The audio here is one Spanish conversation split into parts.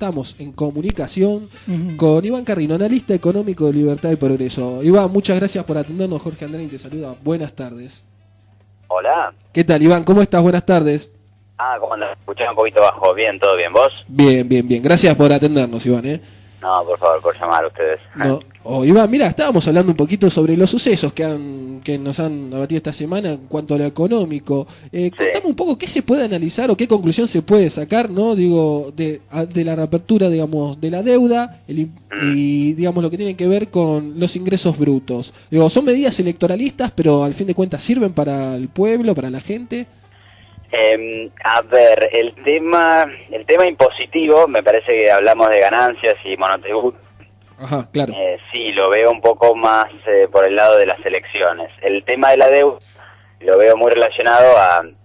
estamos en comunicación con Iván Carrino, analista económico de Libertad y Progreso. Iván, muchas gracias por atendernos. Jorge Andrés te saluda. Buenas tardes. Hola. ¿Qué tal, Iván? ¿Cómo estás? Buenas tardes. ¿Cómo andas? Escuché un poquito bajo. Bien, ¿todo bien? ¿Vos? Bien. Gracias por atendernos, Iván, No, por favor, por llamar a ustedes. No. Iván, mira, estábamos hablando un poquito sobre los sucesos que nos han abatido esta semana en cuanto a lo económico. Contame un poco qué se puede analizar o qué conclusión se puede sacar, ¿no? Digo, de la reapertura, digamos, de la deuda y, digamos, lo que tiene que ver con los ingresos brutos. Digo, son medidas electoralistas, pero al fin de cuentas sirven para el pueblo, para la gente. A ver, el tema impositivo, me parece que hablamos de ganancias y monotributo. Ajá, claro. Sí, lo veo un poco más por el lado de las elecciones. El tema de la deuda lo veo muy relacionado al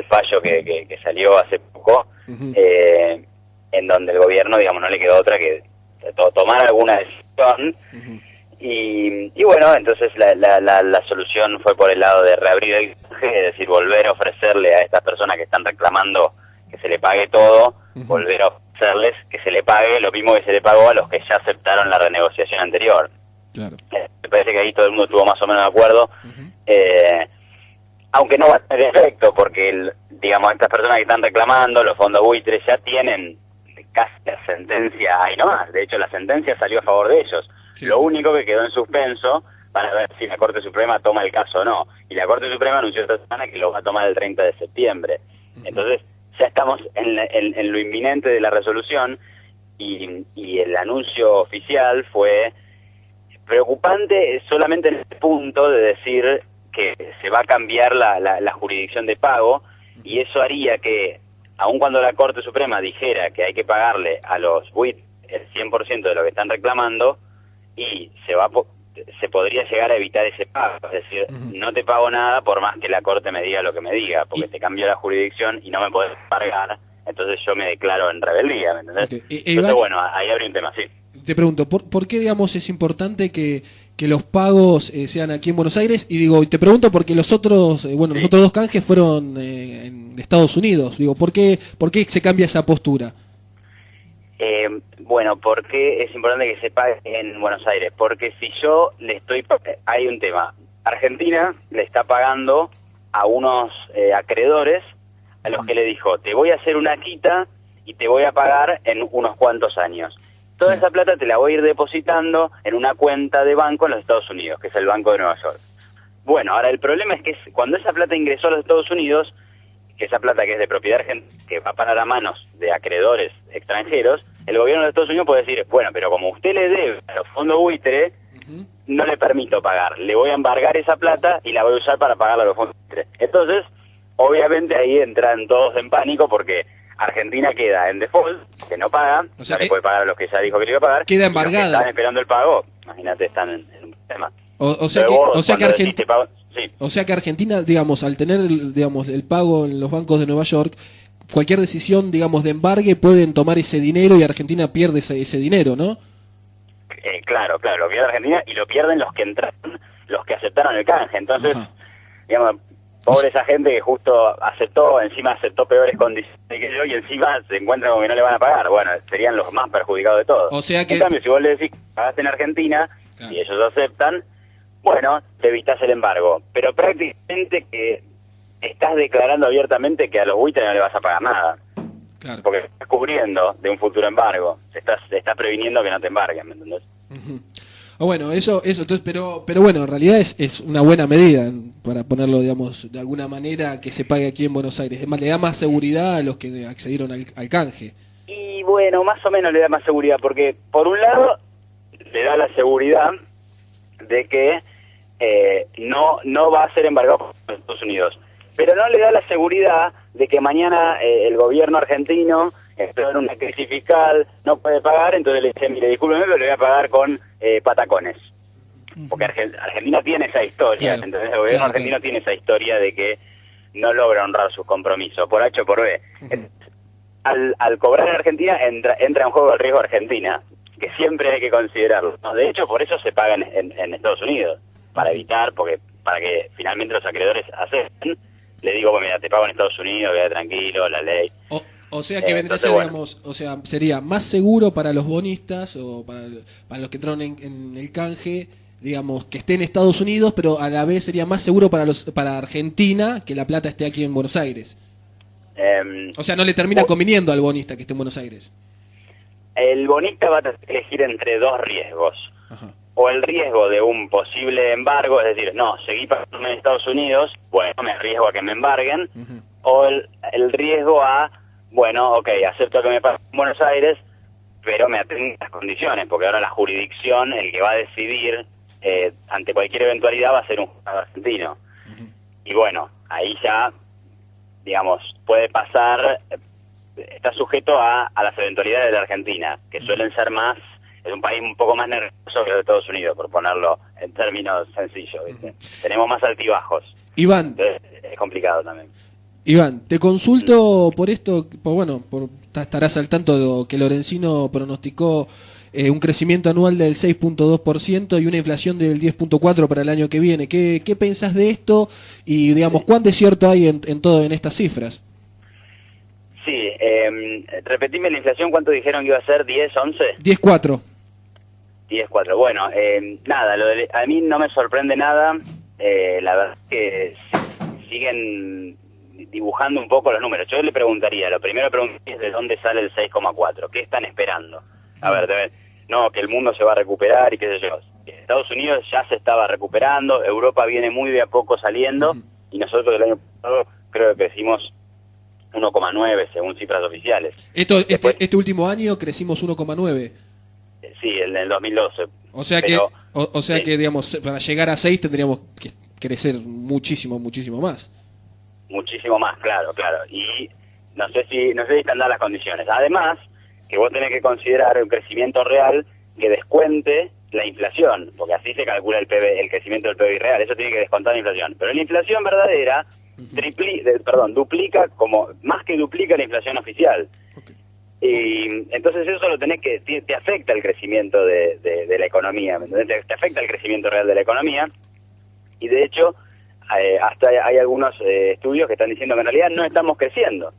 fallo que salió hace poco, en donde el gobierno, digamos, no le quedó otra que tomar alguna decisión. Y bueno, entonces la solución fue por el lado de reabrir el canje, es decir, volver a ofrecerle a estas personas que están reclamando que se le pague todo, volver a ofrecerles que se le pague lo mismo que se le pagó a los que ya aceptaron la renegociación anterior. Claro. Me parece que ahí todo el mundo estuvo más o menos de acuerdo, aunque no va a tener efecto, porque digamos, estas personas que están reclamando, los fondos buitres ya tienen casi la sentencia ahí nomás. De hecho, la sentencia salió a favor de ellos. Sí. Lo único que quedó en suspenso para ver si la Corte Suprema toma el caso o no. Y la Corte Suprema anunció esta semana que lo va a tomar el 30 de septiembre. Entonces, ya estamos en lo inminente de la resolución y el anuncio oficial fue preocupante solamente en el punto de decir que se va a cambiar la jurisdicción de pago, y eso haría que, aun cuando la Corte Suprema dijera que hay que pagarle a los buitres el 100% de lo que están reclamando, y se podría llegar a evitar ese pago, es decir, no te pago nada por más que la Corte me diga lo que me diga, porque te cambió la jurisdicción y no me podés pagar, entonces yo me declaro en rebeldía, ¿me entendés? Okay. Entonces, bueno, ahí habría un tema, sí. Te pregunto, ¿por qué, digamos, es importante que los pagos sean aquí en Buenos Aires? Y digo, te pregunto porque los otros dos canjes fueron en Estados Unidos. Digo, ¿por qué se cambia esa postura? Bueno, ¿por qué es importante que se pague en Buenos Aires? Porque si yo hay un tema. Argentina le está pagando a unos acreedores a los que le dijo, te voy a hacer una quita y te voy a pagar en unos cuantos años. Toda esa plata te la voy a ir depositando en una cuenta de banco en los Estados Unidos, que es el Banco de Nueva York. Bueno, ahora el problema es que cuando esa plata ingresó a los Estados Unidos, que esa plata que es de propiedad argentina, que va a parar a manos de acreedores extranjeros, el gobierno de Estados Unidos puede decir, bueno, pero como usted le debe a los fondos buitre, no le permito pagar, le voy a embargar esa plata y la voy a usar para pagarle a los fondos buitre. Entonces, obviamente ahí entran todos en pánico porque Argentina queda en default, que no paga, o sea, no le puede pagar a los que ya dijo que le iba a pagar. Queda embargada. Los que están esperando el pago, imagínate, están en un tema. O sea que Argentina, digamos, al tener el pago en los bancos de Nueva York, cualquier decisión, digamos, de embargue pueden tomar ese dinero y Argentina pierde ese dinero, ¿no? Claro, lo pierde Argentina y lo pierden los que entraron, los que aceptaron el canje. Entonces, digamos, pobre esa gente que justo encima aceptó peores condiciones que yo y encima se encuentra con que no le van a pagar. Bueno, serían los más perjudicados de todos. O sea que... En cambio, si vos le decís que pagaste en Argentina y ellos aceptan, bueno, te evitas el embargo. Pero prácticamente que estás declarando abiertamente que a los buitres no le vas a pagar nada. Claro. Porque estás cubriendo de un futuro embargo. Se estás previniendo que no te embarguen, ¿me entendés? Bueno, eso, entonces, pero bueno, en realidad es una buena medida para ponerlo, digamos, de alguna manera que se pague aquí en Buenos Aires. Además, le da más seguridad a los que accedieron al canje. Y bueno, más o menos le da más seguridad, porque por un lado le da la seguridad de que no va a ser embargado por los Estados Unidos, pero no le da la seguridad de que mañana el gobierno argentino está en una crisis fiscal, no puede pagar, entonces le dice, mire, discúlpeme, pero le voy a pagar con patacones. Porque Argentina tiene esa historia, claro, entonces el gobierno argentino tiene esa historia de que no logra honrar sus compromisos, por H o por B. Al cobrar en Argentina entra en juego el riesgo Argentina, que siempre hay que considerarlo, ¿no? De hecho, por eso se paga en Estados Unidos, para evitar, para que finalmente los acreedores acepten. Le digo, pues mira, te pago en Estados Unidos, queda tranquilo, la ley. O sea que vendría a ser, digamos, o sea, sería más seguro para los bonistas o para los que entraron en el canje, digamos, que esté en Estados Unidos, pero a la vez sería más seguro para Argentina que la plata esté aquí en Buenos Aires. O sea, no le termina conviniendo al bonista que esté en Buenos Aires. El bonista va a tener que elegir entre dos riesgos. Ajá. O el riesgo de un posible embargo, es decir, no, seguí pagándome en Estados Unidos, bueno, me arriesgo a que me embarguen. O el riesgo a, bueno, ok, acepto que me paguen en Buenos Aires, pero me atengo a las condiciones, porque ahora la jurisdicción, el que va a decidir ante cualquier eventualidad va a ser un juzgado argentino. Y bueno, ahí ya, digamos, puede pasar, está sujeto a las eventualidades de la Argentina, que suelen ser más, es un país un poco más nervioso que los Estados Unidos, por ponerlo en términos sencillos, ¿viste? Tenemos más altibajos. Iván. Entonces, es complicado también. Iván, te consulto por esto, estarás al tanto de lo que Lorenzino pronosticó un crecimiento anual del 6.2% y una inflación del 10.4% para el año que viene. ¿Qué pensás de esto? Y, digamos, ¿cuán de cierto hay en estas cifras? Sí, repetime la inflación, ¿cuánto dijeron que iba a ser? ¿10, 11? 10.4. 10.4. Bueno, nada, a mí no me sorprende nada. La verdad es que siguen dibujando un poco los números. Yo le preguntaría, lo primero es de dónde sale el 6.4, ¿qué están esperando? A ver, no, que el mundo se va a recuperar y qué sé yo. Estados Unidos ya se estaba recuperando, Europa viene muy de a poco saliendo, y nosotros el año pasado creo que crecimos 1,9 según cifras oficiales. Este último año crecimos 1,9. Sí, en el 2012. O sea que, digamos, para llegar a 6 tendríamos que crecer muchísimo más. Muchísimo más, claro. Y no sé si están dadas las condiciones. Además, que vos tenés que considerar un crecimiento real que descuente la inflación, porque así se calcula el crecimiento del PBI real. Eso tiene que descontar la inflación. Pero la inflación verdadera duplica, más que duplica la inflación oficial. Y entonces eso lo tenés que, te afecta el crecimiento de la economía, te afecta el crecimiento real de la economía, y de hecho hasta hay algunos estudios que están diciendo que en realidad no estamos creciendo.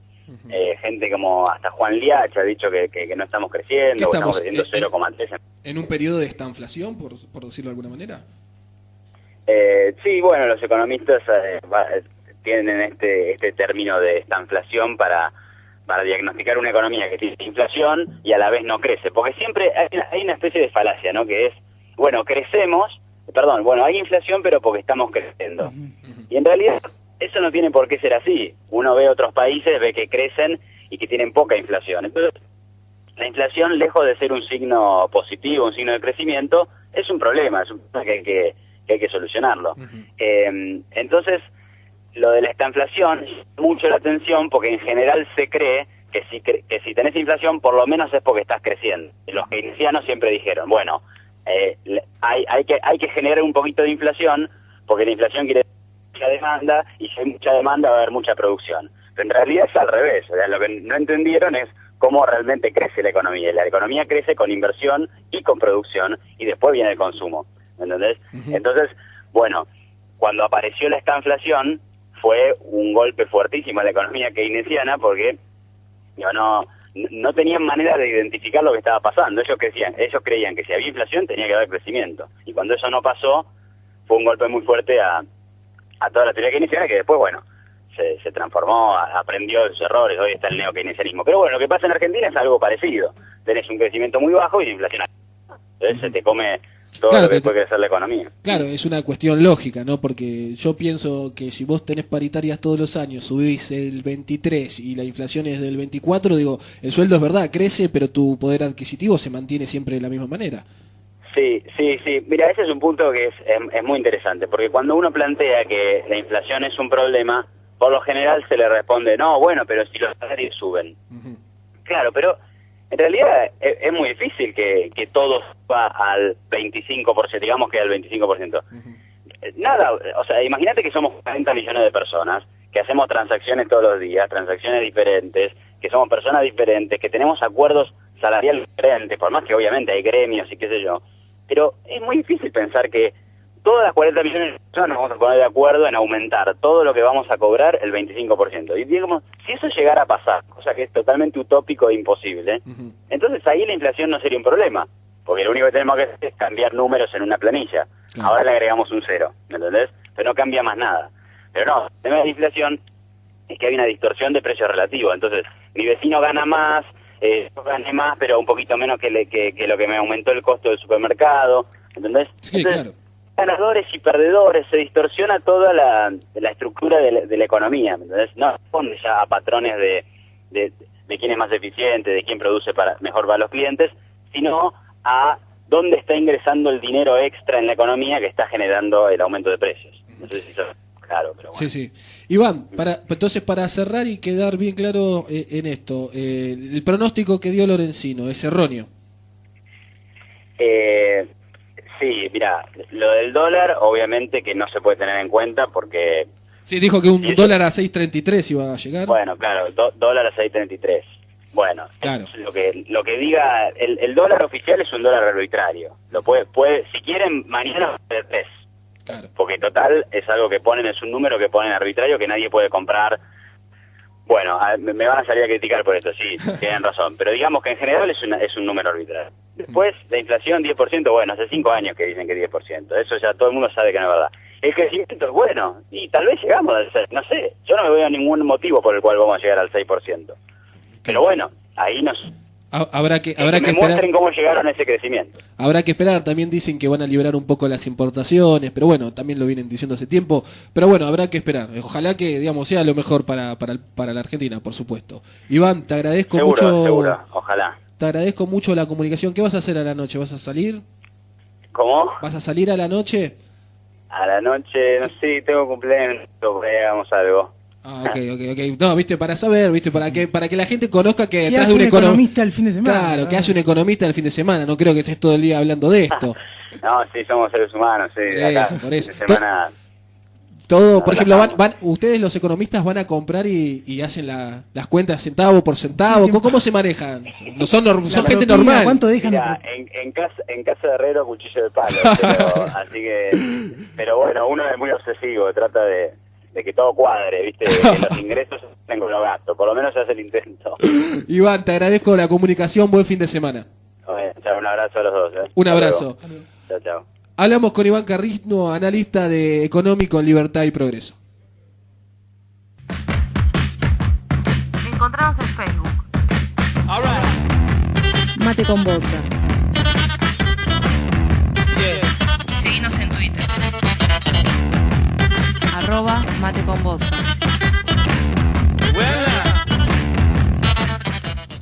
Gente como hasta Juan Liach ha dicho que no estamos creciendo, estamos creciendo 0,3. ¿En un periodo de estanflación, por decirlo de alguna manera? Sí, bueno, los economistas tienen este término de estanflación para diagnosticar una economía que tiene inflación y a la vez no crece, porque siempre hay una especie de falacia, ¿no? Que es, bueno, hay inflación pero porque estamos creciendo. Y en realidad eso no tiene por qué ser así. Uno ve otros países, ve que crecen y que tienen poca inflación. Entonces, la inflación, lejos de ser un signo positivo, un signo de crecimiento, es un problema, que hay que solucionarlo. Entonces, lo de la estanflación llama mucho la atención porque en general se cree que si tenés inflación por lo menos es porque estás creciendo. Los keynesianos siempre dijeron, bueno, hay que generar un poquito de inflación porque la inflación quiere decir mucha demanda y si hay mucha demanda va a haber mucha producción. Pero en realidad es al revés. O sea, lo que no entendieron es cómo realmente crece la economía. La economía crece con inversión y con producción y después viene el consumo. ¿Entendés? Entonces, bueno, cuando apareció la estanflación fue un golpe fuertísimo a la economía keynesiana porque no tenían manera de identificar lo que estaba pasando. Ellos creían que si había inflación tenía que haber crecimiento. Y cuando eso no pasó, fue un golpe muy fuerte a toda la teoría keynesiana que después, bueno, se transformó, aprendió de sus errores, hoy está el neokeynesianismo. Pero bueno, lo que pasa en Argentina es algo parecido. Tenés un crecimiento muy bajo y la inflación alta. Entonces se te come todo lo que puede crecer la economía. Claro, es una cuestión lógica, ¿no? Porque yo pienso que si vos tenés paritarias todos los años, subís el 23 y la inflación es del 24, digo, el sueldo es verdad, crece, pero tu poder adquisitivo se mantiene siempre de la misma manera. Sí. Mira, ese es un punto que es muy interesante, porque cuando uno plantea que la inflación es un problema, por lo general se le responde, no, bueno, pero si los salarios suben. Claro, pero en realidad es muy difícil que todo suba al 25%, digamos que al 25%. Nada, o sea, imagínate que somos 40 millones de personas, que hacemos transacciones todos los días, transacciones diferentes, que somos personas diferentes, que tenemos acuerdos salariales diferentes, por más que obviamente hay gremios y qué sé yo, pero es muy difícil pensar que todas las 40 millones de personas nos vamos a poner de acuerdo en aumentar todo lo que vamos a cobrar el 25%. Y digamos, si eso llegara a pasar, cosa que es totalmente utópico e imposible, entonces ahí la inflación no sería un problema, porque lo único que tenemos que hacer es cambiar números en una planilla. Claro. Ahora le agregamos un 0, ¿me entendés? Pero no cambia más nada. Pero no, el tema de la inflación es que hay una distorsión de precios relativos. Entonces, mi vecino gana más, yo gané más, pero un poquito menos que lo que me aumentó el costo del supermercado, ¿entendés? Sí, entonces, claro. Ganadores y perdedores, se distorsiona toda la estructura de la economía, ¿entendés? No responde ya a patrones de quién es más eficiente, de quién produce mejor para los clientes, sino a dónde está ingresando el dinero extra en la economía que está generando el aumento de precios. No sé si eso es claro, pero bueno. Sí. Iván, entonces para cerrar y quedar bien claro en esto, el pronóstico que dio Lorenzino es erróneo. Sí, mira, lo del dólar obviamente que no se puede tener en cuenta porque... Sí, dijo que un dólar a 6.33 iba a llegar. Bueno, claro, dólar a 6.33. Bueno, claro. Lo que diga, el dólar oficial es un dólar arbitrario. Lo puede si quieren, mañana puede 3. Claro. Porque total es algo que ponen, es un número que ponen arbitrario que nadie puede comprar. Bueno, me van a salir a criticar por esto, sí, tienen razón. Pero digamos que en general es un número arbitrario. Después, la inflación 10%, bueno, hace 5 años que dicen que 10%. Eso ya todo el mundo sabe que no es verdad. El crecimiento es bueno, y tal vez llegamos al 6%, no sé. Yo no me veo ningún motivo por el cual vamos a llegar al 6%. Pero bueno, ahí habrá que me muestren cómo llegaron a ese crecimiento. Habrá que esperar, también dicen que van a liberar un poco las importaciones, pero bueno, también lo vienen diciendo hace tiempo, pero bueno, habrá que esperar. Ojalá que, digamos, sea lo mejor para la Argentina, por supuesto. Iván, te agradezco mucho. Seguro, ojalá. Te agradezco mucho la comunicación. ¿Qué vas a hacer a la noche? ¿Vas a salir? ¿Cómo? ¿Vas a salir a la noche? A la noche, no sé, tengo cumpleaños, hagamos algo. Ah, ok. No, viste, para saber, viste, para que la gente conozca que detrás hace de un economista el fin de semana. Claro, que hace un economista el fin de semana. No creo que estés todo el día hablando de esto. No, sí, somos seres humanos, sí. Por eso. Fin de semana... Todo, por ejemplo, ustedes los economistas van a comprar y hacen las cuentas centavo por centavo. ¿Cómo se manejan? No son gente normal. ¿Cuánto dejan? Mira, en casa de herrero, cuchillo de palo. Así que, pero bueno, uno es muy obsesivo, trata de que todo cuadre, ¿viste? Que los ingresos estén con los gastos. Por lo menos se hace el intento. Iván, te agradezco la comunicación. Buen fin de semana. Bueno, un abrazo a los dos. Un abrazo. Chao. Hablamos con Iván Carrizno, analista de Económico en Libertad y Progreso. Encontranos en Facebook. All right. Mate con vodka. Yeah. Y seguinos en Twitter. @mate con vodka.